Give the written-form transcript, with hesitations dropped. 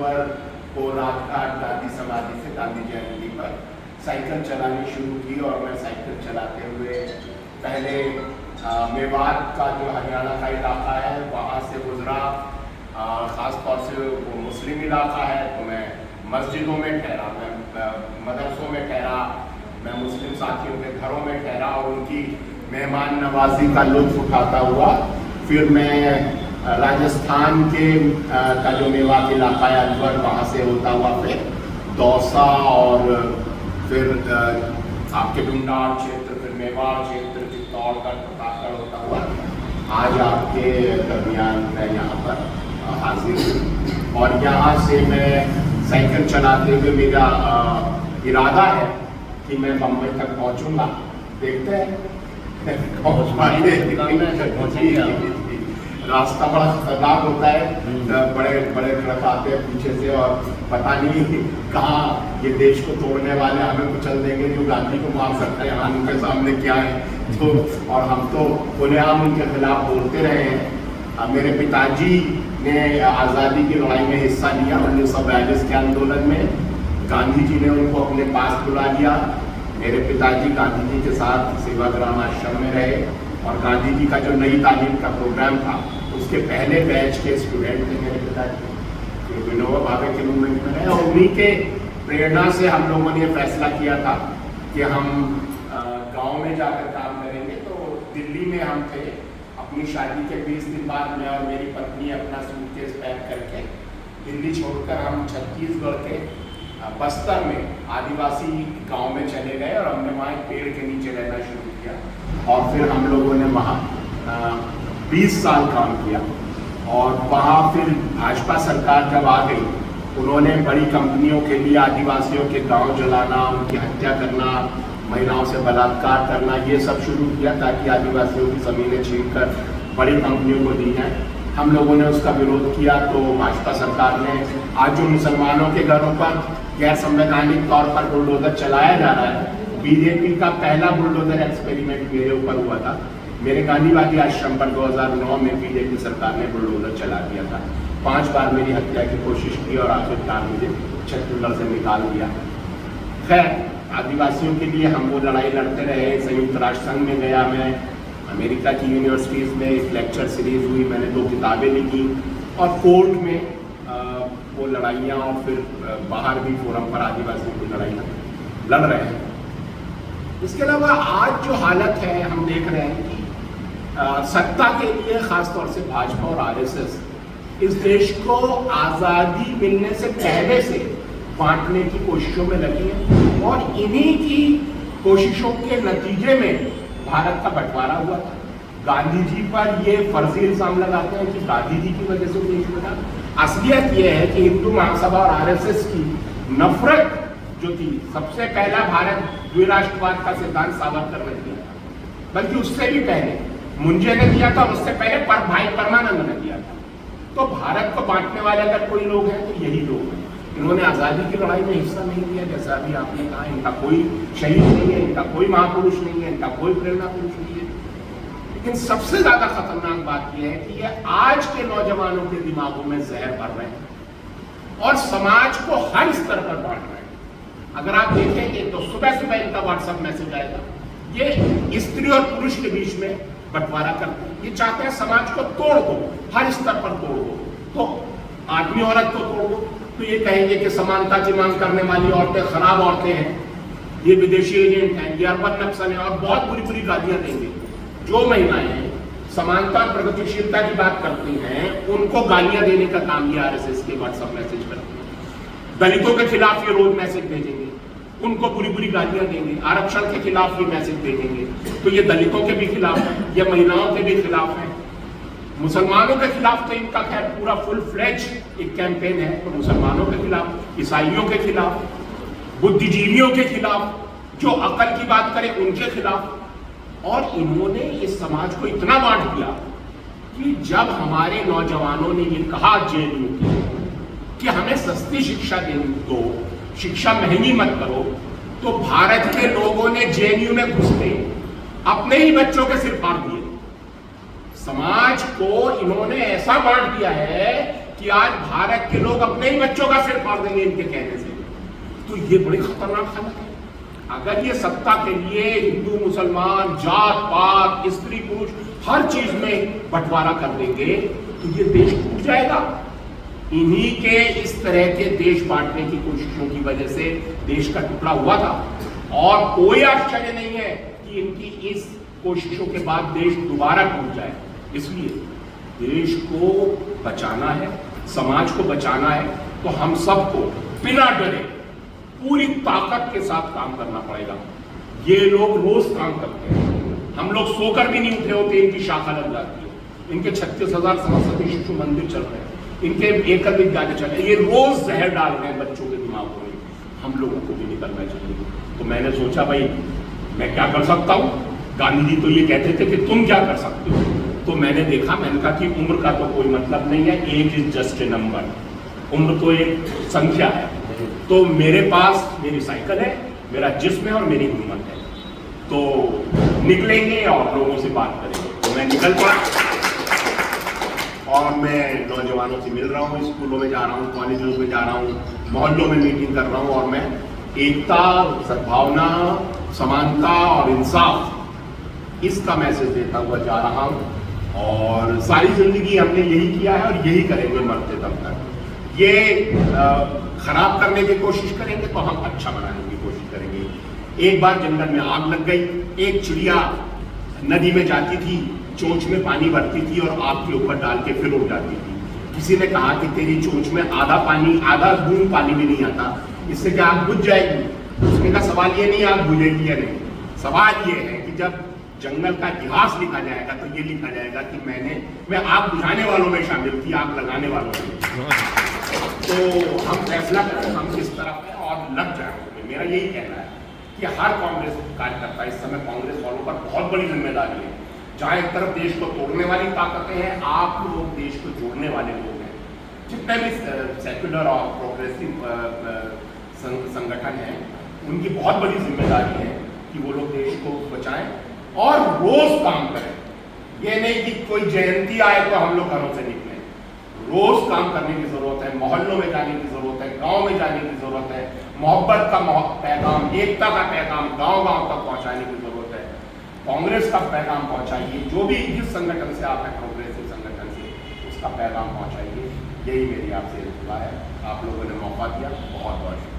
अक्टूबर को राजघाट गांधी समाधि से गांधी जयंती पर साइकिल चलानी शुरू की और मैं साइकिल चलाते हुए पहले मेवात का जो हरियाणा का इलाका है वहाँ से गुजरा। ख़ास तौर से वो मुस्लिम इलाका है तो मैं मस्जिदों में ठहरा, मैं मदरसों में ठहरा, मैं मुस्लिम साथियों के घरों में ठहरा और उनकी मेहमान नवाजी का लुत्फ़ उठाता हुआ फिर मैं राजस्थान के का जो मेवात इलाका है अलवर वहाँ से होता हुआ फिर दौसा और फिर आपके डुंडार क्षेत्र, फिर मेवाड़ क्षेत्र, चित्तौड़गढ़, प्रतापगढ़ होता हुआ आज आपके दरमियान मैं यहाँ पर हाजिर हूँ। और यहाँ से मैं साइकिल चलाते हुए मेरा इरादा है कि मैं बम्बई तक पहुँचूँगा। देखते हैं पहुँच पाएंगे। रास्ता बड़ा खतरनाक होता है, बड़े बड़े ट्रक आते हैं पीछे से और पता नहीं कहाँ ये देश को तोड़ने वाले हमें कुचल देंगे, जो गांधी को मार सकते हैं हम उनके सामने क्या है। तो और हम तो खुलेआम उनके खिलाफ बोलते रहे हैं। मेरे पिताजी ने आज़ादी की लड़ाई में हिस्सा लिया 1942 के आंदोलन में। गांधी जी ने उनको अपने पास बुला लिया। मेरे पिताजी गांधी जी के साथ सेवाग्राम आश्रम में रहे और गांधी जी का जो नई तालीम का प्रोग्राम था उसके पहले बैच के स्टूडेंट थे मेरे पिताजी, जो विनोबा भावे के मूवमेंट में रहे। और उन्हीं के प्रेरणा से हम लोगों ने फैसला किया था कि हम गांव में जाकर काम करेंगे। तो दिल्ली में हम थे, अपनी शादी के 20 दिन बाद मैं और मेरी पत्नी अपना सूटकेस पैक करके दिल्ली छोड़कर हम छत्तीसगढ़ के बस्तर में आदिवासी गांव में चले गए और हमने वहाँ एक पेड़ के नीचे रहना शुरू किया। और फिर हम लोगों ने वहाँ 20 साल काम किया। और वहाँ फिर भाजपा सरकार जब आ गई, उन्होंने बड़ी कंपनियों के लिए आदिवासियों के गांव जलाना, उनकी हत्या करना, महिलाओं से बलात्कार करना, ये सब शुरू किया ताकि आदिवासियों की ज़मीनें छीनकर बड़ी कंपनियों को दी जाए। हम लोगों ने उसका विरोध किया तो भाजपा सरकार ने आज जो मुसलमानों के घरों पर गैर संवैधानिक तौर पर बुलडोजर चलाया जा रहा है, बीजेपी का पहला बुलडोजर एक्सपेरिमेंट मेरे ऊपर हुआ था। मेरे गांधीवादी आश्रम पर 2009 में बीजेपी सरकार ने बुलडोजर चला दिया था। 5 बार मेरी हत्या की कोशिश की और आखिरकार मुझे छत्तीसगढ़ से निकाल दिया। खैर, आदिवासियों के लिए हम वो लड़ाई लड़ते रहे। संयुक्त राष्ट्र संघ में गया मैं, अमेरिका की यूनिवर्सिटीज़ में एक लेक्चर सीरीज हुई, मैंने 2 किताबें लिखी और कोर्ट में वो लड़ाइयाँ और फिर बाहर भी फोरम पर आदिवासियों की लड़ाइयाँ लड़ रहे हैं। इसके अलावा आज जो हालत है हम देख रहे हैं कि सत्ता के लिए खासतौर से भाजपा और आरएसएस इस देश को आज़ादी मिलने से पहले से बांटने की कोशिशों में लगी है और इन्हीं की कोशिशों के नतीजे में भारत का बंटवारा हुआ था। गांधी जी पर ये फर्जी इल्जाम लगाते हैं कि गांधी जी की वजह से देश बना। असलियत ये है कि हिंदू महासभा और आरएसएस की नफरत जो थी, सबसे पहला भारत द्विराष्ट्रवाद का सिद्धांत सावरकर ने दिया था, बल्कि उससे भी पहले मुंजे ने दिया था, उससे पहले भाई परमानंद ने दिया था। तो भारत को बांटने वाले अगर कोई लोग हैं तो यही लोग हैं। इन्होंने आज़ादी की लड़ाई में हिस्सा नहीं लिया, जैसा अभी आपने कहा, इनका कोई शहीद नहीं है, इनका कोई महापुरुष नहीं है, इनका कोई प्रेरणा पुरुष नहीं है। लेकिन सबसे ज्यादा खतरनाक बात यह है कि ये आज के नौजवानों के दिमागों में जहर भर रहे हैं और समाज को हर स्तर पर बांट रहे हैं। अगर आप देखेंगे तो सुबह सुबह इनका व्हाट्सएप मैसेज आएगा, ये स्त्री और पुरुष के बीच में बंटवारा करते हैं। ये चाहते हैं समाज को तोड़ दो, हर स्तर पर तोड़ दो। तो आदमी औरत को तोड़ दो तो ये कहेंगे कि समानता की मांग करने वाली औरतें खराब औरतें हैं, ये विदेशी एजेंट हैं, ये अर्बन नक्सल हैं और बहुत बुरी बुरी गालियां देंगे। जो महिलाएं समानता और प्रगतिशीलता की बात करती हैं उनको गालियां देने का काम ये आरएसएस के व्हाट्सएप मैसेज करते हैं। दलितों के खिलाफ ये रोज मैसेज भेजेंगे, उनको बुरी बुरी गालियां देंगे। आरक्षण के खिलाफ ये मैसेज भेजेंगे तो ये दलितों के भी खिलाफ है, ये महिलाओं के भी खिलाफ है। मुसलमानों के खिलाफ तो इनका खैर पूरा फुल फ्लेज एक कैंपेन है, तो मुसलमानों के खिलाफ, ईसाइयों के खिलाफ, बुद्धिजीवियों के खिलाफ, जो अकल की बात करें उनके खिलाफ। और इन्होंने इस समाज को इतना बांट दिया कि जब हमारे नौजवानों ने ये कहा जेएनयू कि हमें सस्ती शिक्षा दो, शिक्षा महंगी मत करो, तो भारत के लोगों ने जेएनयू में घुसते अपने ही बच्चों के सिर फाड़ दिए। समाज को इन्होंने ऐसा बांट दिया है कि आज भारत के लोग अपने ही बच्चों का सिर फाड़ देंगे इनके कहने से, तो ये बड़ी खतरनाक हालत है। अगर ये सत्ता के लिए हिंदू मुसलमान जात पात स्त्री पुरुष हर चीज में बंटवारा कर देंगे तो ये देश टूट जाएगा। इन्हीं के इस तरह के देश बांटने की कोशिशों की वजह से देश का टुकड़ा हुआ था, और कोई आश्चर्य नहीं है कि इनकी इस कोशिशों के बाद देश दोबारा टूट जाए। इसलिए देश को बचाना है, समाज को बचाना है, तो हम सबको बिना डरे पूरी ताकत के साथ काम करना पड़ेगा। ये लोग रोज काम करते हैं, हम लोग सोकर भी नहीं उठे होते, इनकी शाखा लग जाती है, इनके 36,000 सरस्वती शिशु मंदिर चल रहे हैं, इनके एकल विद्यालय चल रहे हैं, ये रोज जहर डाल रहे हैं बच्चों के दिमागों में। हम लोगों को भी निकलना चाहिए। तो मैंने सोचा भाई मैं क्या कर सकता हूँ। गांधी जी तो ये कहते थे कि तुम क्या कर सकते हो, तो मैंने देखा, मैंने कहा कि उम्र का तो कोई मतलब नहीं है, age is just a number, उम्र तो एक संख्या है। तो मेरे पास मेरी साइकिल है, मेरा जिस्म है और मेरी हिम्मत है, तो निकलेंगे और लोगों से बात करेंगे। तो मैं निकल पड़ा और मैं नौजवानों से मिल रहा हूँ, स्कूलों में जा रहा हूँ, कॉलेजों में जा रहा हूँ, मोहल्लों में मीटिंग कर रहा हूँ, और मैं एकता, सद्भावना, समानता और इंसाफ इसका मैसेज देता हुआ जा रहा हूँ। और सारी जिंदगी हमने यही किया है और यही करेंगे मरते दम तक। ये खराब करने की कोशिश करेंगे तो हम अच्छा बनाने की कोशिश करेंगे। एक बार जंगल में आग लग गई, एक चिड़िया नदी में जाती थी, चोंच में पानी भरती थी और आग के ऊपर डाल के फिर उड़ जाती थी। किसी ने कहा कि तेरी चोंच में आधा बूंद पानी भी नहीं आता, इससे क्या आग बुझ जाएगी? उसने का सवाल ये नहीं आग बुझेगी या नहीं, सवाल ये है कि जब जंगल का इतिहास लिखा जाएगा तो ये लिखा जाएगा कि मैं आग बुझाने वालों में शामिल थी, आग लगाने वालों में। तो हम फैसला करें हम किस तरफ है और लग जाए। मेरा यही कहना है कि हर कांग्रेस कार्यकर्ता, इस समय कांग्रेस वालों पर बहुत बड़ी जिम्मेदारी है। जहां एक तरफ देश को तोड़ने वाली ताकतें हैं, आप लोग देश को जोड़ने वाले लोग हैं। जितने भी सेक्युलर और प्रोग्रेसिव संगठन हैं, उनकी बहुत बड़ी जिम्मेदारी है कि वो लोग देश को बचाएं और रोज काम करें। ये नहीं कि कोई जयंती आए तो हम लोग घरों से निकलें। रोज काम करने की जरूरत है, मोहल्लों में जाने की जरूरत है, गांव में जाने की जरूरत है, मोहब्बत का पैगाम, एकता का पैगाम गांव-गांव तक पहुंचाने की जरूरत है। कांग्रेस का पैगाम पहुंचाइए, जो भी जिस संगठन से आप हैं, प्रोग्रेसिव संगठन से, उसका पैगाम पहुंचाइए। यही मेरी आपसे दुआ है। आप लोगों ने मौका दिया, बहुत बहुत